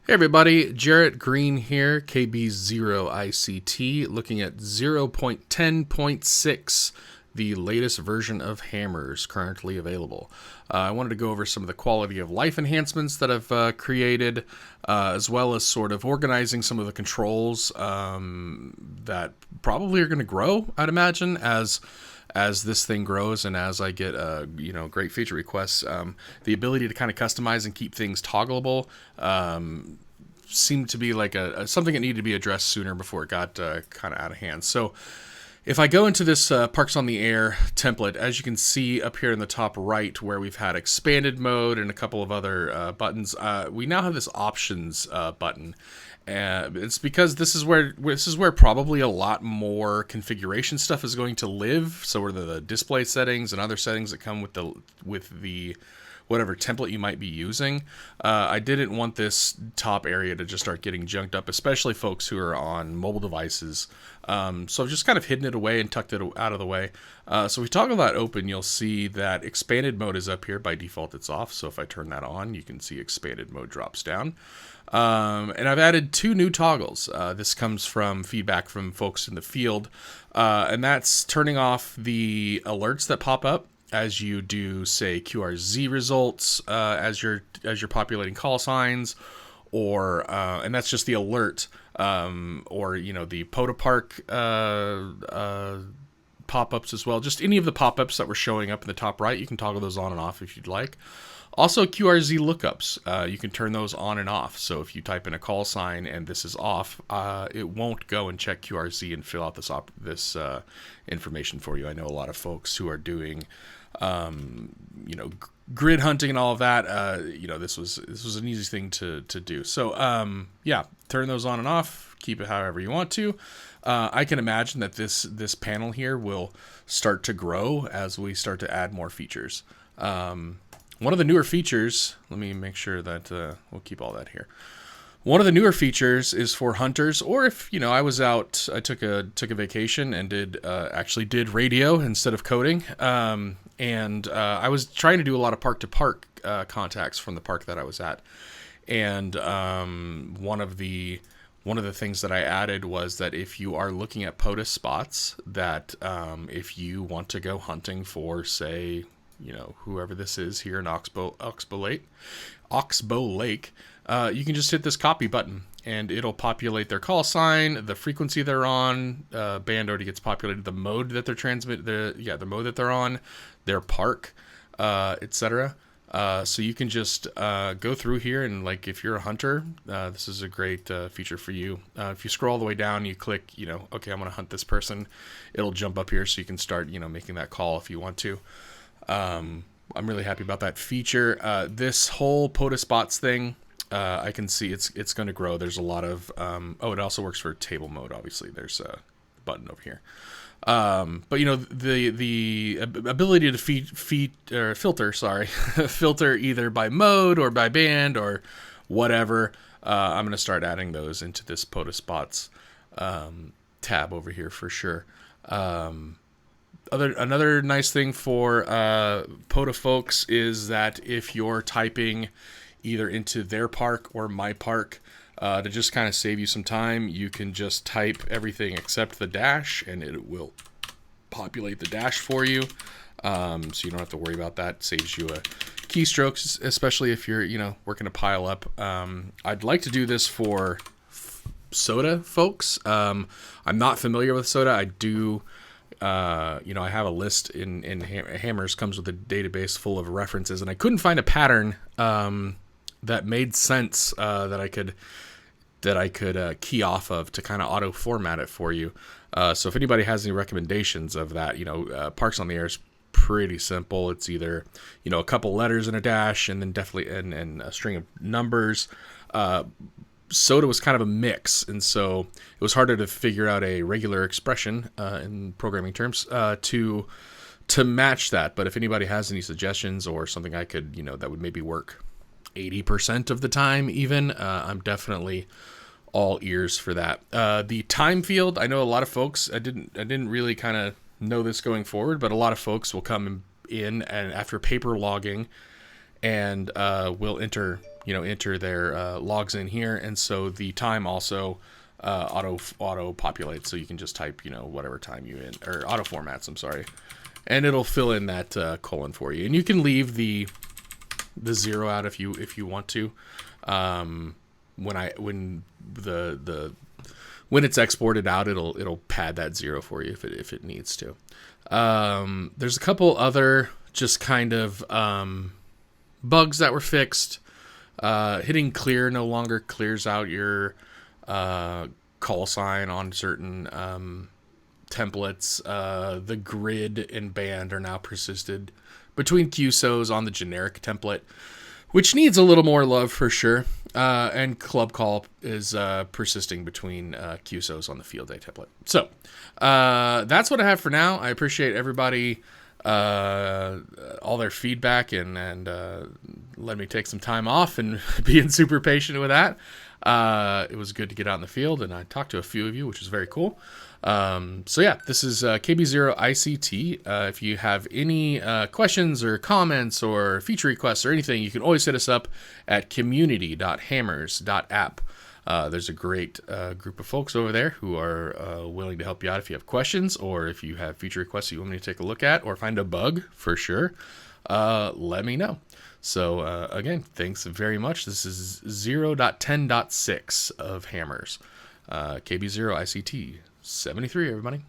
Hey everybody, Jarrett Green here, KB0ICT, looking at 0.10.6, the latest version of hammers currently available. I wanted to go over some of the quality of life enhancements that I've created, as well as sort of organizing some of the controls that probably are going to grow, I'd imagine, as this thing grows and as I get great feature requests. The ability to kind of customize and keep things toggleable seemed to be like something that needed to be addressed sooner before it got kind of out of hand. So if I go into this Parks on the Air template, as you can see up here in the top right where we've had expanded mode and a couple of other buttons, we now have this options button. It's because this is where probably a lot more configuration stuff is going to live. So where the display settings and other settings that come with the whatever template you might be using. I didn't want this top area to just start getting junked up, especially folks who are on mobile devices. So I've just kind of hidden it away and tucked it out of the way. So if we toggle that open, you'll see that expanded mode is up here. By default, it's off. So if I turn that on, you can see expanded mode drops down. And I've added two new toggles. This comes from feedback from folks in the field. And that's turning off the alerts that pop up as you do, say, QRZ results, as you're populating call signs, or and that's just the alert, or the POTA Park pop-ups as well. Just any of the pop-ups that were showing up in the top right, you can toggle those on and off if you'd like. Also, QRZ lookups, you can turn those on and off. So if you type in a call sign and this is off, it won't go and check QRZ and fill out this information for you. I know a lot of folks who are doing grid hunting and all of that. This was an easy thing to do. So turn those on and off, keep it however you want to. I can imagine that this panel here will start to grow as we start to add more features. One of the newer features, let me make sure that we'll keep all that here. One of the newer features is for hunters, or if I was out, I took a vacation and did radio instead of coding, and I was trying to do a lot of park to park contacts from the park that I was at, and one of the things that I added was that if you are looking at POTA spots, that if you want to go hunting for, say, whoever this is here in Oxbow Lake, you can just hit this copy button and it'll populate their call sign, the frequency they're on, band already gets populated, the mode that they're the mode that they're on, their park, etc. So you can just go through here and, like, if you're a hunter, this is a great feature for you. If you scroll all the way down, you click, okay, I'm going to hunt this person. It'll jump up here so you can start, making that call if you want to. I'm really happy about that feature. This whole POTA Spots thing, I can see it's going to grow. There's a lot of it also works for table mode. Obviously, there's a button over here. But the ability to filter filter either by mode or by band or whatever. I'm going to start adding those into this POTA Spots tab over here for sure. Another nice thing for POTA folks is that if you're typing either into their park or my park, to just kind of save you some time, you can just type everything except the dash and it will populate the dash for you. So you don't have to worry about that. Saves you keystrokes, especially if you're working to pile up. I'd like to do this for SOTA folks. I'm not familiar with SOTA. I do. I have a list in Hammers, comes with a database full of references, and I couldn't find a pattern that made sense that I could key off of to kind of auto format it for you. So if anybody has any recommendations of that, Parks on the Air is pretty simple. It's either a couple letters and a dash, and then definitely and a string of numbers. SOTA was kind of a mix, and so it was harder to figure out a regular expression in programming terms to match that. But if anybody has any suggestions or something I could, that would maybe work 80% of the time even, I'm definitely all ears for that. The time field, I know a lot of folks, I didn't really kind of know this going forward, but a lot of folks will come in and after paper logging and will enter enter their logs in here, and so the time also auto populates, so you can just type whatever time you in, or auto formats, I'm sorry, and it'll fill in that colon for you. And you can leave the 0 out if you want to. When it's exported out, it'll pad that 0 for you if it needs to. There's a couple other just kind of bugs that were fixed. Hitting clear no longer clears out your call sign on certain templates. The grid and band are now persisted between QSOs on the generic template, which needs a little more love for sure. And club call is persisting between QSOs on the field day template. So that's what I have for now. I appreciate everybody, all their feedback, and let me take some time off and being super patient with that. It was good to get out in the field, and I talked to a few of you, which is very cool. So yeah, this is KB0ICT. If you have any questions or comments or feature requests or anything, you can always hit us up at community.hammers.app. There's a great group of folks over there who are willing to help you out if you have questions, or if you have feature requests you want me to take a look at, or find a bug for sure. Let me know. So again, thanks very much. This is 0.10.6 of Hammers. KB0ICT 73, everybody.